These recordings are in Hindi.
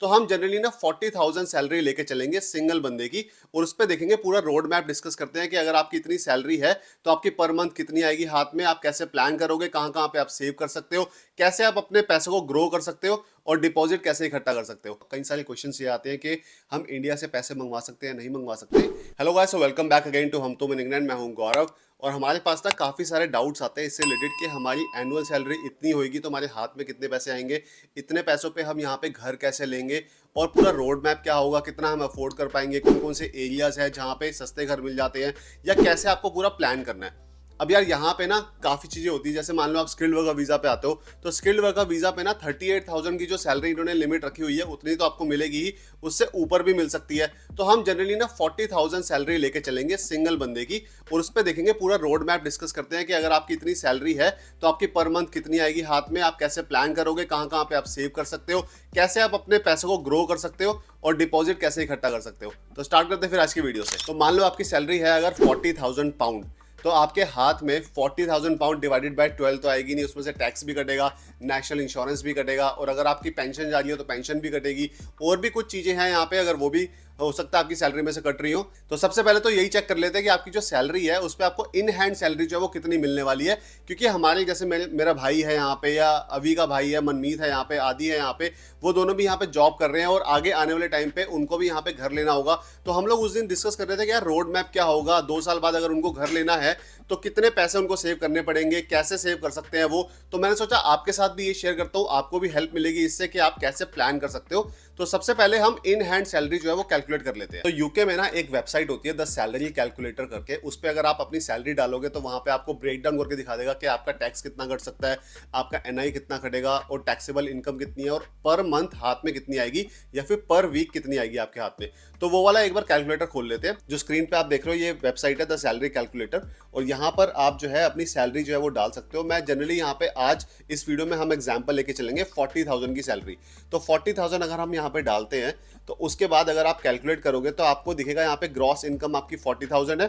तो हम जनरली ना 40,000 सैलरी लेके चलेंगे सिंगल बंदे की, और उस पे देखेंगे पूरा रोड मैप डिस्कस करते हैं कि अगर आपकी इतनी सैलरी है तो आपकी पर मंथ कितनी आएगी हाथ में, आप कैसे प्लान करोगे, कहाँ कहाँ पे आप सेव कर सकते हो, कैसे आप अपने पैसों को ग्रो कर सकते हो और डिपॉजिट कैसे इकट्ठा कर सकते हो। कई सारे क्वेश्चंस ये आते हैं कि हम इंडिया से पैसे मंगवा सकते हैं नहीं मंगवा सकते। Hello guys, welcome back again to हम तुम इन इंग्लैंड। मैं हूं गौरव और हमारे पास ना काफ़ी सारे डाउट्स आते हैं इससे रिलेटेड कि हमारी एनुअल सैलरी इतनी होगी तो हमारे हाथ में कितने पैसे आएंगे, इतने पैसों पे हम यहाँ पे घर कैसे लेंगे, और पूरा रोड मैप क्या होगा, कितना हम अफोर्ड कर पाएंगे, कौन कौन से एरियाज है जहाँ पे सस्ते घर मिल जाते हैं, या कैसे आपको पूरा प्लान करना है। अब यार यहाँ पे ना काफ़ी चीज़ें होती है, जैसे मान लो आप स्किल्ड वर्कर वीज़ा पे आते हो तो स्किल्ड वर्कर वीज़ा पे ना 38,000 की जो सैलरी इन्होंने लिमिट रखी हुई है उतनी तो आपको मिलेगी ही, उससे ऊपर भी मिल सकती है। तो हम जनरली ना 40,000 सैलरी लेके चलेंगे सिंगल बंदे की, और उस पर देखेंगे पूरा रोड मैप डिस्कस करते हैं कि अगर आपकी इतनी सैलरी है तो आपकी पर मंथ कितनी आएगी हाथ में, आप कैसे प्लान करोगे, कहाँ कहाँ पे आप सेव कर सकते हो, कैसे आप अपने पैसों को ग्रो कर सकते हो और डिपॉजिट कैसे इकट्ठा कर सकते हो। तो स्टार्ट करते हैं फिर आज की वीडियो से। तो मान लो आपकी सैलरी है अगर 40,000 पाउंड, तो आपके हाथ में 40,000 पाउंड डिवाइडेड बाय 12 तो आएगी नहीं, उसमें से टैक्स भी कटेगा, नेशनल इंश्योरेंस भी कटेगा, और अगर आपकी पेंशन जा रही हो तो पेंशन भी कटेगी, और भी कुछ चीज़ें हैं यहाँ पे, अगर वो भी हो सकता है आपकी सैलरी में से कट रही हो। तो सबसे पहले तो यही चेक कर लेते हैं कि आपकी जो सैलरी है उस पर आपको इन हैंड सैलरी जो है वो कितनी मिलने वाली है। क्योंकि हमारे जैसे मेरा भाई है यहाँ पे, या अवी का भाई है, मनमीत है यहाँ पे, आदि है यहाँ पे, वो दोनों भी यहाँ पे जॉब कर रहे हैं और आगे आने वाले टाइम पे उनको भी यहाँ पे घर लेना होगा। तो हम लोग उस दिन डिस्कस कर रहे थे कि यार रोड मैप क्या होगा, 2 साल बाद अगर उनको घर लेना है तो कितने पैसे उनको सेव करने पड़ेंगे, कैसे सेव कर सकते हैं वो। तो मैंने सोचा आपके साथ भी ये शेयर करता हूँ, आपको भी हेल्प मिलेगी इससे कि आप कैसे प्लान कर सकते हो। तो सबसे पहले हम इन हैंड सैलरी जो है वो कैलकुलेट कर लेते हैं। तो यूके में ना एक वेबसाइट होती है द सैलरी कैलकुलेटर करके, उस पर अगर आप अपनी सैलरी डालोगे तो वहां पे आपको ब्रेक डाउन करके दिखा देगा कि आपका टैक्स कितना कट सकता है, आपका एनआई कितना कटेगा, और टैक्सेबल इनकम कितनी है, और पर मंथ हाथ में कितनी आएगी, या फिर पर वीक कितनी आएगी आपके हाथ में। तो वो वाला एक बार कैलकुलेटर खोल लेते हैं। जो स्क्रीन पे आप देख रहे हो ये वेबसाइट है द सैलरी कैलकुलेटर, और यहाँ पर आप जो है अपनी सैलरी जो है वो डाल सकते हो। मैं जनरली यहाँ पे आज इस वीडियो में हम एग्जांपल लेके चलेंगे 40,000 की सैलरी। तो 40,000 अगर हम यहाँ पे डालते हैं तो उसके बाद अगर आप कैलकुलेट करोगे तो आपको दिखेगा यहाँ पे ग्रॉस इनकम आपकी 40,000 है,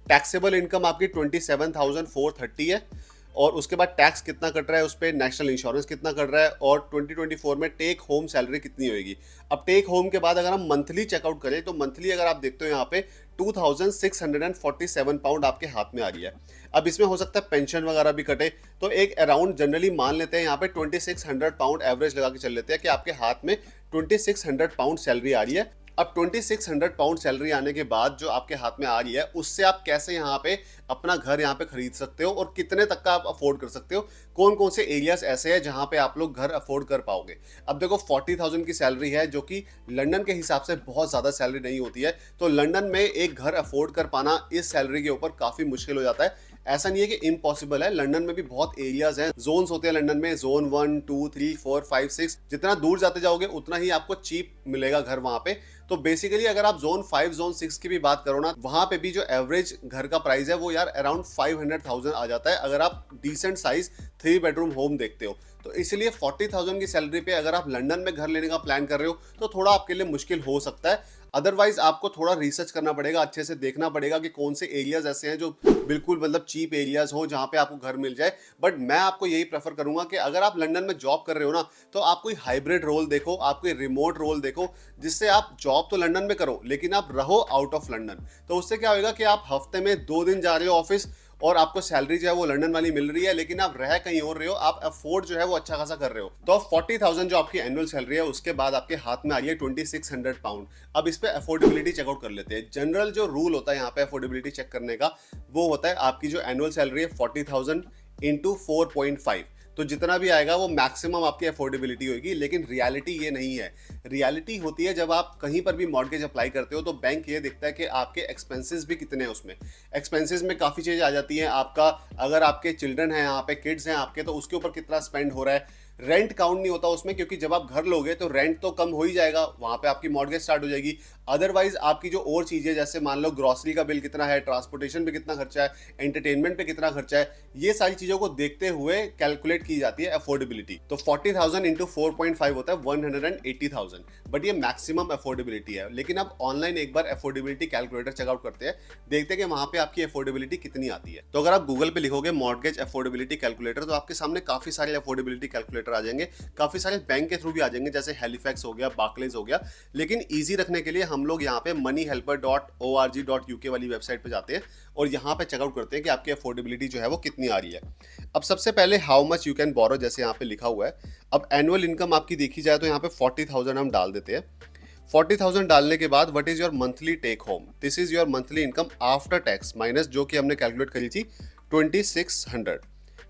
टैक्सेबल इनकम आपकी 27,430 है, और उसके बाद टैक्स कितना कट रहा है उस पर, नेशनल इंश्योरेंस कितना कट रहा है, और 2024 में टेक होम सैलरी कितनी होगी। अब टेक होम के बाद अगर हम मंथली चेकआउट करें तो मंथली अगर आप देखते हो यहाँ पे 2,647 पाउंड आपके हाथ में आ रही है। अब इसमें हो सकता है पेंशन वगैरह भी कटे, तो एक अराउंड जनरली मान लेते हैं यहाँ पे 2,600 पाउंड एवरेज लगा के चल लेते हैं कि आपके हाथ में 2,600 पाउंड सैलरी आ रही है। अब 2,600 पाउंड सैलरी आने के बाद जो आपके हाथ में आ रही है उससे आप कैसे यहाँ पे अपना घर यहाँ पे खरीद सकते हो, और कितने तक का आप अफोर्ड कर सकते हो, कौन कौन से एरियाज ऐसे हैं जहाँ पे आप लोग घर अफोर्ड कर पाओगे। अब देखो 40,000 की सैलरी है जो कि लंदन के हिसाब से बहुत ज़्यादा सैलरी नहीं होती है, तो लंदन में एक घर अफोर्ड कर पाना इस सैलरी के ऊपर काफ़ी मुश्किल हो जाता है। ऐसा नहीं है कि इम्पॉसिबल है, लंदन में भी बहुत एरियाज हैं, जोन्स होते हैं लंदन में, जोन 1 2 3 4 5 6, जितना दूर जाते जाओगे उतना ही आपको चीप मिलेगा घर वहां पे। तो बेसिकली अगर आप जोन 5 जोन 6 की भी बात करो ना, वहां पे भी जो एवरेज घर का प्राइस है वो यार अराउंड 500,000 आ जाता है अगर आप डिसेंट साइज 3 बेडरूम होम देखते हो। तो इसलिए 40,000 की सैलरी पे अगर आप लंदन में घर लेने का प्लान कर रहे हो तो थोड़ा आपके लिए मुश्किल हो सकता है। अदरवाइज आपको थोड़ा रिसर्च करना पड़ेगा, अच्छे से देखना पड़ेगा कि कौन से एरियाज ऐसे हैं जो बिल्कुल मतलब चीप एरियाज हो जहाँ पे आपको घर मिल जाए। बट मैं आपको यही प्रेफर करूंगा कि अगर आप लंदन में जॉब कर रहे हो ना तो आप कोई हाइब्रिड रोल देखो, आप कोई रिमोट रोल देखो, जिससे आप जॉब तो लंदन में करो लेकिन आप रहो आउट ऑफ लंदन। तो उससे क्या होगा कि आप हफ्ते में 2 दिन जा रहे हो ऑफिस और आपको सैलरी जो है वो लंदन वाली मिल रही है, लेकिन आप रह कहीं और रहे हो, आप अफोर्ड जो है वो अच्छा खासा कर रहे हो। तो 40,000 जो आपकी एनुअल सैलरी है उसके बाद आपके हाथ में आ रही है 2,600 पाउंड। अब इस पे अफोर्डेबिलिटी चेकआउट कर लेते हैं। जनरल जो रूल होता है यहाँ पे अफोर्डेबिलिटी चेक करने का वो होता है आपकी जो एनुअल सैलरी है 40,000 इंटू 4.5, तो जितना भी आएगा वो मैक्सिमम आपकी अफोर्डेबिलिटी होगी। लेकिन रियलिटी ये नहीं है, रियलिटी होती है जब आप कहीं पर भी मॉर्गेज अप्लाई करते हो तो बैंक ये देखता है कि आपके एक्सपेंसेस भी कितने हैं। उसमें एक्सपेंसेस में काफ़ी चीज़ें आ जाती हैं, आपका अगर आपके चिल्ड्रन हैं यहाँ पे, किड्स हैं आपके, तो उसके ऊपर कितना स्पेंड हो रहा है। रेंट काउंट नहीं होता उसमें, क्योंकि जब आप घर लोगे तो रेंट तो कम हो ही जाएगा, वहाँ पे आपकी मॉर्गेज स्टार्ट हो जाएगी। अदरवाइज आपकी जो और चीज़ें जैसे मान लो ग्रॉसरी का बिल कितना है, ट्रांसपोर्टेशन पे कितना खर्चा है, एंटरटेनमेंट पे कितना खर्चा है, ये सारी चीज़ों को देखते हुए कैलकुलेट की जाती है अफोर्डेबिलिटी। तो 40,000 इंटू 4.5 होता है 180,000, बट ये मैक्सिमम अफोर्डेबिलिटी है। लेकिन अब ऑनलाइन एक बार अफोर्डेबिलिटी कैलकुलेटर चेकआउट करते हैं, देखते हैं कि वहाँ पे आपकी अफोर्डेबिलिटी कितनी आती है। तो अगर आप गूगल पे लिखोगे मॉर्गेज अफोर्डेबिलिटी कैलकुलेटर तो आपके सामने काफ़ी सारे अफोर्डेबिलिटी कैलकुलेटर कैलकुलेटर आ जाएंगे, काफ़ी सारे बैंक के थ्रू भी आ जाएंगे, जैसे हैलिफैक्स हो गया, बार्कलेज हो गया। लेकिन ईजी रखने के लिए हम लोग यहाँ पे moneyhelper.org.uk वाली वेबसाइट पे जाते हैं और यहाँ पे चेकआउट करते हैं कि आपकी अफोर्डेबिलिटी जो है वो कितनी आ रही है। अब सबसे पहले how much you can borrow, जैसे यहाँ पे लिखा हुआ है। अब एनुअल इनकम आपकी देखी जाए तो यहाँ पे 40,000 हम डाल देते हैं। 40,000 डालने के बाद what is your monthly take home, this is your monthly income after tax minus जो कि हमने कैलकुलेट करी थी 2600।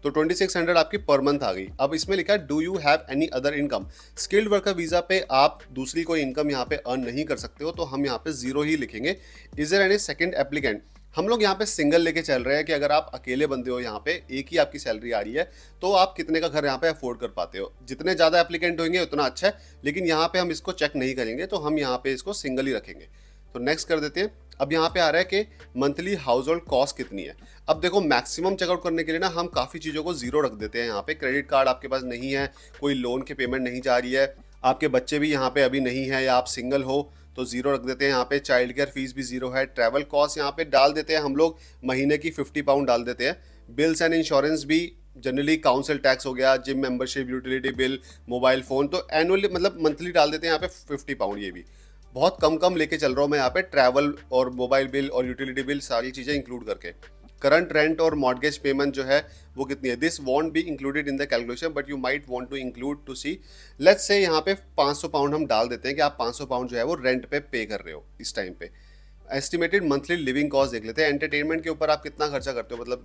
तो 2600 आपकी पर मंथ आ गई। अब इसमें लिखा है do you have any other income, skilled worker visa पे आप दूसरी कोई इनकम यहाँ पे अर्न नहीं कर सकते हो, तो हम यहाँ पे जीरो ही लिखेंगे। Is there any second applicant, हम लोग यहाँ पे सिंगल लेके चल रहे हैं कि अगर आप अकेले बंदे हो, यहाँ पे एक ही आपकी सैलरी आ रही है, तो आप कितने का घर यहाँ पे अफोर्ड कर पाते हो। जितने ज़्यादा एप्लीकेंट होंगे उतना अच्छा है, लेकिन यहाँ पे हम इसको चेक नहीं करेंगे, तो हम यहाँ पे इसको सिंगल ही रखेंगे। तो नेक्स्ट कर देते हैं। अब यहाँ पे आ रहा है कि मंथली हाउस होल्ड कॉस्ट कितनी है। अब देखो मैक्सिमम चेकआउट करने के लिए ना हम काफ़ी चीज़ों को जीरो रख देते हैं। यहाँ पे क्रेडिट कार्ड आपके पास नहीं है, कोई लोन की पेमेंट नहीं जा रही है, आपके बच्चे भी यहाँ पे अभी नहीं है, या आप सिंगल हो तो जीरो रख देते हैं। यहाँ पे चाइल्ड केयर फीस भी जीरो है। ट्रैवल कॉस्ट यहाँ पे डाल देते हैं हम लोग, महीने की 50 पाउंड डाल देते हैं। बिल्स एंड इंश्योरेंस भी जनरली काउंसिल टैक्स हो गया, gym membership, utility bill, mobile phone, तो एनुअली मतलब मंथली डाल देते हैं यहाँ पे 50 पाउंड। ये भी बहुत कम कम लेके चल रहा हूँ मैं यहाँ पे, ट्रैवल और मोबाइल बिल और यूटिलिटी बिल सारी चीज़ें इंक्लूड करके। करंट रेंट और मॉर्गेज पेमेंट जो है वो कितनी है, this won't be included in the calculation but you might want to include to see. Let's say यहाँ पे 500 पाउंड हम डाल देते हैं कि आप 500 पाउंड जो है वो रेंट पे कर रहे हो इस टाइम पे। एस्टिमेटेड मंथली लिविंग कॉस्ट देख लेते हैं। एंटरटेनमेंट के ऊपर आप कितना खर्चा करते हो, मतलब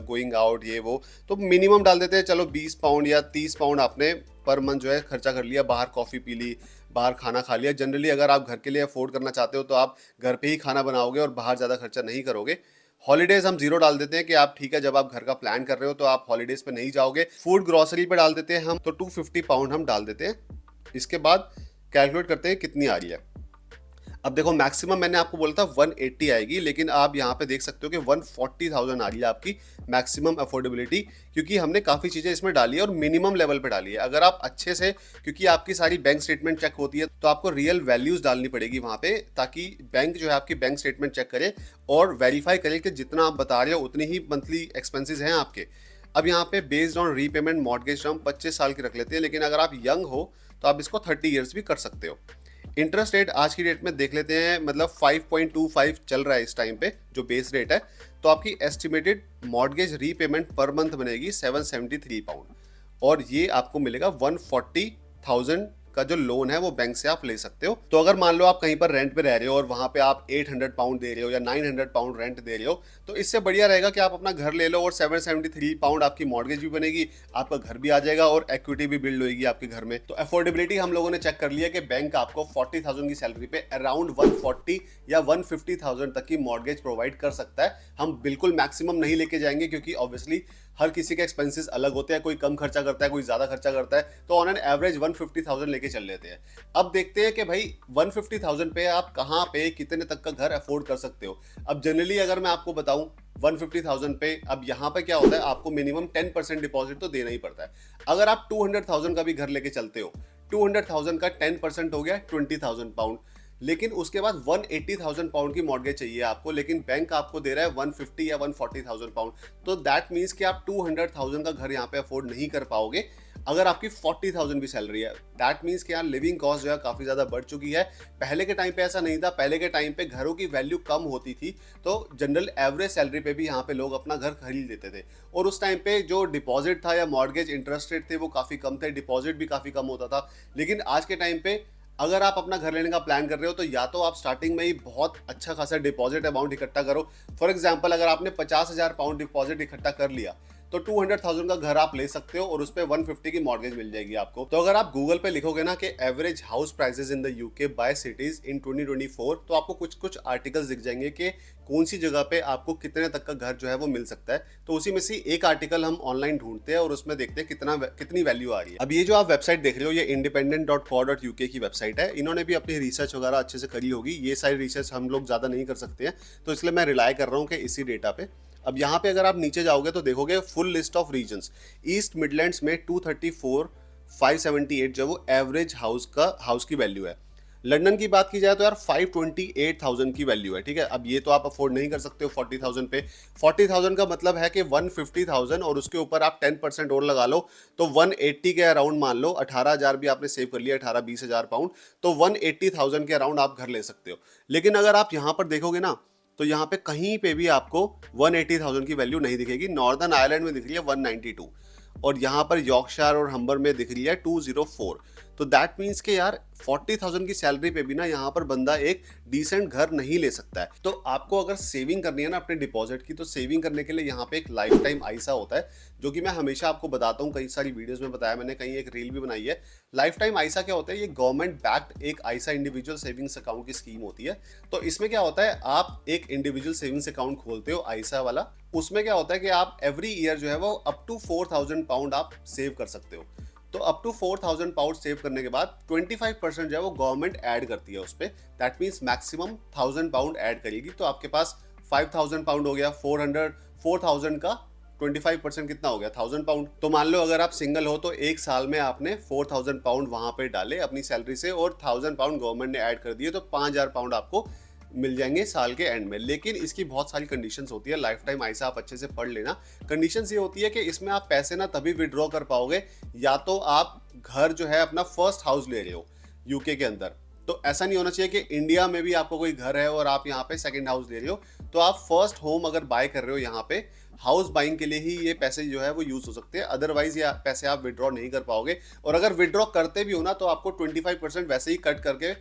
गोइंग आउट ये वो, तो मिनिमम डाल देते हैं, चलो 20 पाउंड या 30 पाउंड आपने पर मंथ जो है खर्चा कर लिया, बाहर कॉफ़ी पी ली, बाहर खाना खा लिया। जनरली अगर आप घर के लिए अफोर्ड करना चाहते हो तो आप घर पे ही खाना बनाओगे और बाहर ज़्यादा खर्चा नहीं करोगे। हॉलीडेज हम जीरो डाल देते हैं कि आप ठीक है, जब आप घर का प्लान कर रहे हो तो आप हॉलीडेज पे नहीं जाओगे। फूड ग्रोसरी पे डाल देते हैं हम, तो 250 पाउंड हम डाल देते हैं। इसके बाद कैलकुलेट करते हैं कितनी आ रही है। अब देखो मैक्सिमम मैंने आपको बोला था 180 आएगी, लेकिन आप यहाँ पे देख सकते हो कि 140,000 आ रही है आपकी मैक्सिमम अफोर्डेबिलिटी, क्योंकि हमने काफ़ी चीज़ें इसमें डाली है और मिनिमम लेवल पे डाली है। अगर आप अच्छे से, क्योंकि आपकी सारी बैंक स्टेटमेंट चेक होती है, तो आपको रियल वैल्यूज़ डालनी पड़ेगी वहाँ पे, ताकि बैंक जो है आपकी बैंक स्टेटमेंट चेक करे और वेरीफाई करे कि जितना आप बता रहे हो उतनी ही मंथली एक्सपेंसेस हैं आपके। अब यहाँ पे बेस्ड ऑन रीपेमेंट मॉर्गेज हम 25 साल की रख लेते हैं, लेकिन अगर आप यंग हो तो आप इसको 30 ईयर्स भी कर सकते हो। इंटरेस्ट रेट आज की डेट में देख लेते हैं, मतलब 5.25 चल रहा है इस टाइम पे जो बेस रेट है। तो आपकी estimated mortgage repayment per month बनेगी 773 पाउंड, और ये आपको मिलेगा 140,000 का जो लोन है वो बैंक से आप ले सकते हो। तो अगर मान लो आप कहीं पर रेंट पे रह रहे हो और वहां पे आप 800 पाउंड दे रहे हो या 900 पाउंड रेंट दे रहे हो, तो इससे बढ़िया रहेगा कि आप अपना घर ले लो और 773 पाउंड आपकी मॉर्गेज भी बनेगी, आपका घर भी आ जाएगा और इक्विटी भी बिल्ड होगी आपके घर में। तो अफोर्डेबिलिटी हम लोगों ने चेक कर लिया कि बैंक आपको 40,000 की सैलरी पे अराउंड 140 या 150,000 तक की मॉर्गेज प्रोवाइड कर सकता है। हम बिल्कुल मैक्सिमम नहीं लेके जाएंगे, क्योंकि ऑब्वियसली हर किसी के एक्सपेंसेस अलग होते हैं, कोई कम खर्चा करता है, कोई ज़्यादा खर्चा करता है, तो ऑन एन एवरेज 150,000 लेके चल लेते हैं। अब देखते हैं कि भाई 150,000 पे आप कहाँ पे कितने तक का घर अफोर्ड कर सकते हो। अब जनरली अगर मैं आपको बताऊं 150,000 पे, अब यहाँ पे क्या होता है, आपको मिनिमम 10% डिपॉजिट तो देना ही पड़ता है। अगर आप 200,000 का भी घर लेके चलते हो, 200,000 का 10% हो गया 20,000 पाउंड, लेकिन उसके बाद 180,000 पाउंड की मॉर्गेज चाहिए आपको, लेकिन बैंक आपको दे रहा है 150 या 140,000 पाउंड। तो दैट मीन्स कि आप 200,000 का घर यहाँ पे अफोर्ड नहीं कर पाओगे अगर आपकी 40,000 भी सैलरी है। दैट मीन्स कि यार लिविंग कॉस्ट जो है काफ़ी ज़्यादा बढ़ चुकी है। पहले के टाइम पे ऐसा नहीं था, पहले के टाइम पे घरों की वैल्यू कम होती थी, तो जनरल एवरेज सैलरी पे भी यहाँ पे लोग अपना घर खरीद लेते थे, और उस टाइम पे जो डिपॉजिट था या मॉर्गेज इंटरेस्ट रेट थे वो काफ़ी कम थे, डिपॉजिट भी काफ़ी कम होता था। लेकिन आज के टाइम पे अगर आप अपना घर लेने का प्लान कर रहे हो तो या तो आप स्टार्टिंग में ही बहुत अच्छा खासा डिपॉजिट अमाउंट इकट्ठा करो। फॉर एग्जांपल अगर आपने 50,000 पाउंड डिपॉजिट इकट्ठा कर लिया तो 200,000 का घर आप ले सकते हो और उस पर 150 की मॉर्गेज मिल जाएगी आपको। तो अगर आप गूगल पे लिखोगे ना कि average house prices in the UK by cities in 2024, तो आपको कुछ कुछ आर्टिकल्स दिख जाएंगे कि कौन सी जगह पे आपको कितने तक का घर जो है वो मिल सकता है। तो उसी में से एक आर्टिकल हम ऑनलाइन ढूंढते हैं और उसमें देखते हैं कितनी वैल्यू आ रही है। अब ये जो आप वेबसाइट देख रहे हो ये independent.co.uk की वेबसाइट है। इन्होंने भी अपनी रिसर्च वगैरह अच्छे से करी होगी, ये सारी रिसर्च हम लोग ज़्यादा नहीं कर सकते हैं, तो इसलिए मैं रिलाई कर रहा हूँ कि इसी डेटा पे। अब यहाँ पे अगर आप नीचे जाओगे तो देखोगे full list of regions. East Midlands में 234,578 जो वो एवरेज हाउस की वैल्यू है। लंदन की बात की जाए तो यार 528,000 की वैल्यू है, ठीक है। अब ये तो आप अफोर्ड नहीं कर सकते हो 40,000 पे। 40,000 का मतलब है कि 150,000 और उसके ऊपर आप 10% और लगा लो तो 180 के अराउंड मान लो, 18,000 भी आपने सेव कर लिया, 18-20,000 पाउंड, तो 180,000 के अराउंड आप घर ले सकते हो। लेकिन अगर आप यहाँ पर देखोगे ना तो यहाँ पे कहीं पे भी आपको 180,000 की वैल्यू नहीं दिखेगी। नॉर्दर्न आयरलैंड में दिख रही है 192 और यहाँ पर यॉर्कशायर और हम्बर में दिख रही है 204। तो दैट मीन्स के यार 40,000 की सैलरी पे भी ना यहाँ पर बंदा एक डिसेंट घर नहीं ले सकता है। तो आपको अगर सेविंग करनी है ना अपने डिपॉजिट की, तो सेविंग करने के लिए यहाँ पे एक लाइफ टाइम आईसा होता है, जो कि मैं हमेशा आपको बताता हूँ, कई सारी वीडियोस में बताया मैंने, कहीं एक रील भी बनाई है। लाइफ टाइम आईसा क्या होता है? ये गवर्नमेंट बैक्ड एक आईसा इंडिविजुअल सेविंग्स अकाउंट की स्कीम होती है। तो इसमें क्या होता है, आप एक इंडिविजुअल सेविंग्स अकाउंट खोलते हो आईसा वाला। उसमें क्या होता है कि आप एवरी ईयर जो है वो अप टू 4,000 पाउंड आप सेव कर सकते हो। तो अप टू 4,000 पाउंड सेव करने के बाद 25% जो है वो गवर्नमेंट ऐड करती है उस पर। That means maximum 1,000 pound add करेगी। तो आपके पास 5,000 पाउंड हो गया, 4,000 का 25% कितना हो गया? 1,000 पाउंड। तो मान लो अगर आप सिंगल हो तो एक साल में आपने 4,000 पाउंड वहां पे डाले अपनी सैलरी से और 1,000 पाउंड गवर्नमेंट ने ऐड कर दिए, तो 5,000 पाउंड आपको मिल जाएंगे साल के एंड में। लेकिन इसकी बहुत सारी कंडीशंस होती है। लाइफ टाइम आईसा आप अच्छे से पढ़ लेना। कंडीशंस ये होती है कि इसमें आप पैसे ना तभी विड्रॉ कर पाओगे या तो आप घर जो है अपना फर्स्ट हाउस ले रहे हो यूके के अंदर। तो ऐसा नहीं होना चाहिए कि इंडिया में भी आपको कोई घर है और आप यहाँ पे सेकंड हाउस ले रहे हो। तो आप फर्स्ट होम अगर बाय कर रहे हो यहाँ पे हाउस बाइंग के लिए ही ये पैसे जो है वो यूज हो सकते हैं। अदरवाइज ये पैसे आप विड्रॉ नहीं कर पाओगे। और अगर विड्रॉ करते भी हो ना तो आपको 25% वैसे ही कट करके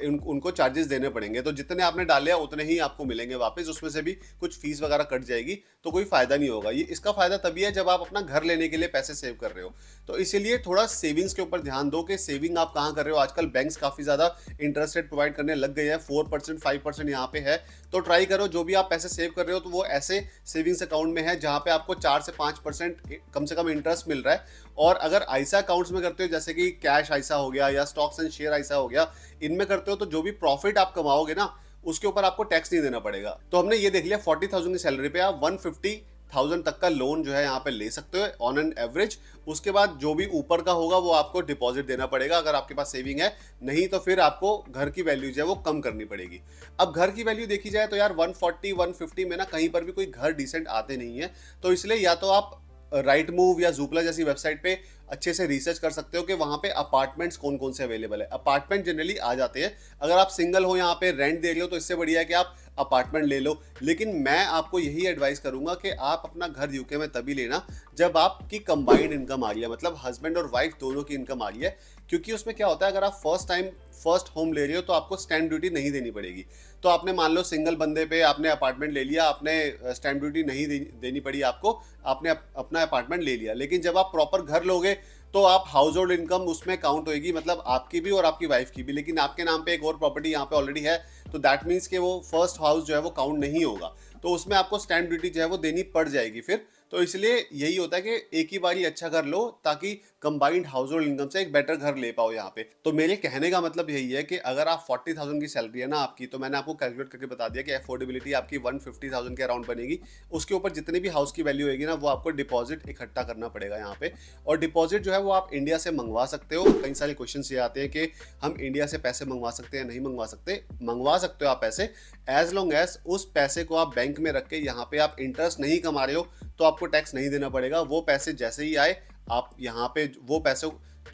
उनको चार्जेस देने पड़ेंगे। तो जितने आपने डाले हैं उतने ही आपको मिलेंगे वापस, उसमें से भी कुछ फीस वगैरह कट जाएगी। तो कोई फायदा नहीं होगा। ये इसका फायदा तभी है जब आप अपना घर लेने के लिए पैसे सेव कर रहे हो। तो इसीलिए थोड़ा सेविंग्स के ऊपर ध्यान दो कि सेविंग आप कहाँ कर रहे हो। आजकल बैंक्स काफी ज्यादा इंटरेस्ट रेट प्रोवाइड करने लग गए हैं, 4% 5% यहाँ पे है। तो ट्राई करो जो भी आप पैसे सेव कर रहे हो तो वो ऐसे सेविंग्स अकाउंट में है जहाँ पे आपको 4 से 5% कम से कम इंटरेस्ट मिल रहा है। और अगर आईसा अकाउंट्स में करते हो जैसे कि कैश आईसा हो गया या स्टॉक्स एंड शेयर आईसा हो गया, इनमें करते हो तो जो भी प्रॉफिट आप कमाओगे ना उसके ऊपर आपको टैक्स नहीं देना पड़ेगा। तो हमने ये देख लिया 40,000 की सैलरी पे आप 150,000 तक का लोन जो है यहाँ पे ले सकते हो ऑन एन एवरेज। उसके बाद जो भी ऊपर का होगा वो आपको डिपॉजिट देना पड़ेगा अगर आपके पास सेविंग है, नहीं तो फिर आपको घर की वैल्यू जो है वो कम करनी पड़ेगी। अब घर की वैल्यू देखी जाए तो यार 140 150 में ना कहीं पर भी कोई घर डिसेंट आते नहीं है। तो इसलिए या तो आप राइट मूव या जूपला जैसी वेबसाइट पे अच्छे से रिसर्च कर सकते हो कि वहां पे अपार्टमेंट्स कौन कौन से अवेलेबल है। अपार्टमेंट जनरली आ जाते हैं। अगर आप सिंगल हो यहाँ पे रेंट दे रहे हो तो इससे बढ़िया है कि आप अपार्टमेंट ले लो। लेकिन मैं आपको यही एडवाइस करूंगा कि आप अपना घर यूके में तभी लेना जब आपकी कंबाइंड इनकम आ रही है, मतलब हस्बैंड और वाइफ दोनों की इनकम आ रही है। क्योंकि उसमें क्या होता है, अगर आप फर्स्ट होम ले रहे हो तो आपको स्टैंप ड्यूटी नहीं देनी पड़ेगी। तो आपने मान लो सिंगल बंदे पे आपने अपार्टमेंट ले लिया, आपने स्टैंप ड्यूटी नहीं देनी पड़ी आपको, आपने अपना अपार्टमेंट ले लिया। लेकिन जब आप प्रॉपर घर लोगे तो आप हाउस होल्ड इनकम उसमें काउंट होगी, मतलब आपकी भी और आपकी वाइफ की भी। लेकिन आपके नाम पे एक और प्रॉपर्टी यहाँ पे ऑलरेडी है, तो दैट मीन्स कि वो फर्स्ट हाउस जो है वो काउंट नहीं होगा। तो उसमें आपको स्टैंप ड्यूटी जो है वो देनी पड़ जाएगी फिर। तो इसलिए यही होता है कि एक ही बारी अच्छा घर लो ताकि कंबाइंड हाउस होल्ड इनकम से एक बेटर घर ले पाओ यहाँ पे। तो मेरे कहने का मतलब यही है कि अगर आप 40,000 की सैलरी है ना आपकी, तो मैंने आपको कैलकुलेट करके बता दिया कि अफोर्डेबिलिटी आपकी 150,000 के अराउंड बनेगी। उसके ऊपर जितनी भी हाउस की वैल्यू होगी ना वो आपको डिपॉजिट इकट्ठा करना पड़ेगा यहाँ पे। और डिपॉजिट जो है वो आप इंडिया से मंगवा सकते हो। कई सारे क्वेश्चन ये आते हैं कि हम इंडिया से पैसे मंगवा सकते हैं, नहीं मंगवा सकते। मंगवा सकते हो आप पैसे, एज लॉन्ग एज उस पैसे को आप बैंक में रख के यहाँ पे आप इंटरेस्ट नहीं कमा रहे हो तो आपको टैक्स नहीं देना पड़ेगा। वो पैसे जैसे ही आए आप यहाँ पे वो पैसे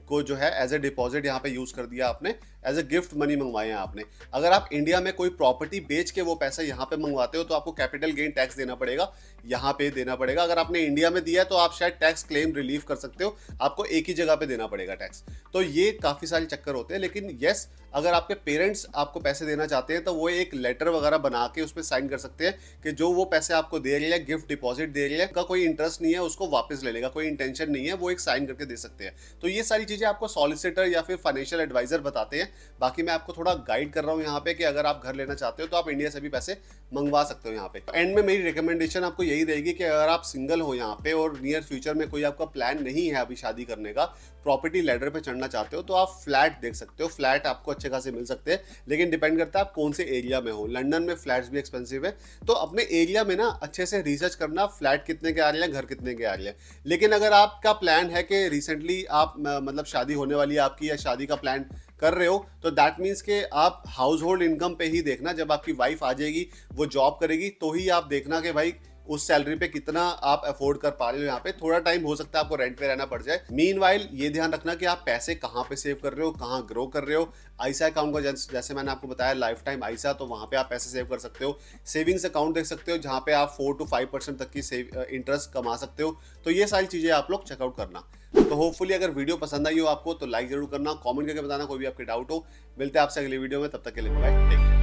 को जो है एज ए डिपॉजिट यहाँ पे यूज कर दिया आपने, एज ए गिफ्ट मनी मंगवाए हैं आपने। अगर आप इंडिया में कोई प्रॉपर्टी बेच के वो पैसा यहाँ पे मंगवाते हो तो आपको कैपिटल गेन टैक्स देना पड़ेगा, यहाँ पे देना पड़ेगा। अगर आपने इंडिया में दिया है तो आप शायद टैक्स क्लेम रिलीव कर सकते हो, आपको एक ही जगह पे देना पड़ेगा टैक्स। तो ये काफी सारे चक्कर होते हैं। लेकिन यस, अगर आपके पेरेंट्स आपको पैसे देना चाहते हैं तो वो एक लेटर वगैरह बना के उस पर साइन कर सकते हैं कि जो वो पैसे आपको दे रहे हैं, गिफ्ट डिपॉजिट दे रहे हैं, का कोई इंटरेस्ट नहीं है, उसको वापस ले लेगा, कोई इंटेंशन नहीं है, वो एक साइन करके दे सकते हैं। तो ये सारी चीजें आपको सॉलिसिटर या फिर फाइनेंशियल एडवाइजर बताते हैं। बाकी मैं आपको थोड़ा गाइड कर रहा हूँ यहाँ पे कि अगर आप घर लेना चाहते हो तो आप इंडिया से भी पैसे मंगवा सकते हो यहाँ पे। एंड में मेरी रिकमेंडेशन आपको यही रहेगी कि अगर आप सिंगल हो यहाँ पे और नियर फ्यूचर में कोई आपका प्लान नहीं है अभी शादी करने का, प्रॉपर्टी लैडर पे चढ़ना चाहते हो, तो आप फ्लैट देख सकते हो। फ्लैट आपको अच्छे खासे मिल सकते हैं, लेकिन डिपेंड करता है आप कौन से एरिया में हो। लंदन में फ्लैट्स भी एक्सपेंसिव है, तो अपने एरिया में ना अच्छे से रिसर्च करना फ्लैट कितने के आ रहे हैं, घर कितने के आ रहे हैं। लेकिन अगर आपका प्लान है कि रिसेंटली आप मतलब शादी होने वाली है आपकी, या शादी का प्लान कर रहे हो तो दैट मीन्स कि आप हाउस होल्ड इनकम पे ही देखना। जब आपकी वाइफ आ जाएगी, वो जॉब करेगी, तो ही आप देखना कि भाई उस सैलरी पे कितना आप अफोर्ड कर पा रहे हो। यहाँ पे थोड़ा टाइम हो सकता है आपको रेंट पे रहना पड़ जाए। मीनवाइल ये ध्यान रखना कि आप पैसे कहाँ पे सेव कर रहे हो, कहाँ ग्रो कर रहे हो। आईसा अकाउंट का जैसे मैंने आपको बताया लाइफ टाइम आईसा, तो वहाँ पे आप पैसे सेव कर सकते हो। सेविंग्स अकाउंट देख सकते हो जहाँ पे आप 4 to 5% तक की इंटरेस्ट कमा सकते हो। तो ये सारी चीजें आप लोग चेकआउट करना। तो होपफुली अगर वीडियो पसंद आई हो आपको तो लाइक जरूर करना, कमेंट करके बताना कोई भी आपके डाउट हो। मिलते हैं आपसे अगली वीडियो में, तब तक के लिए बाय, टेक केयर।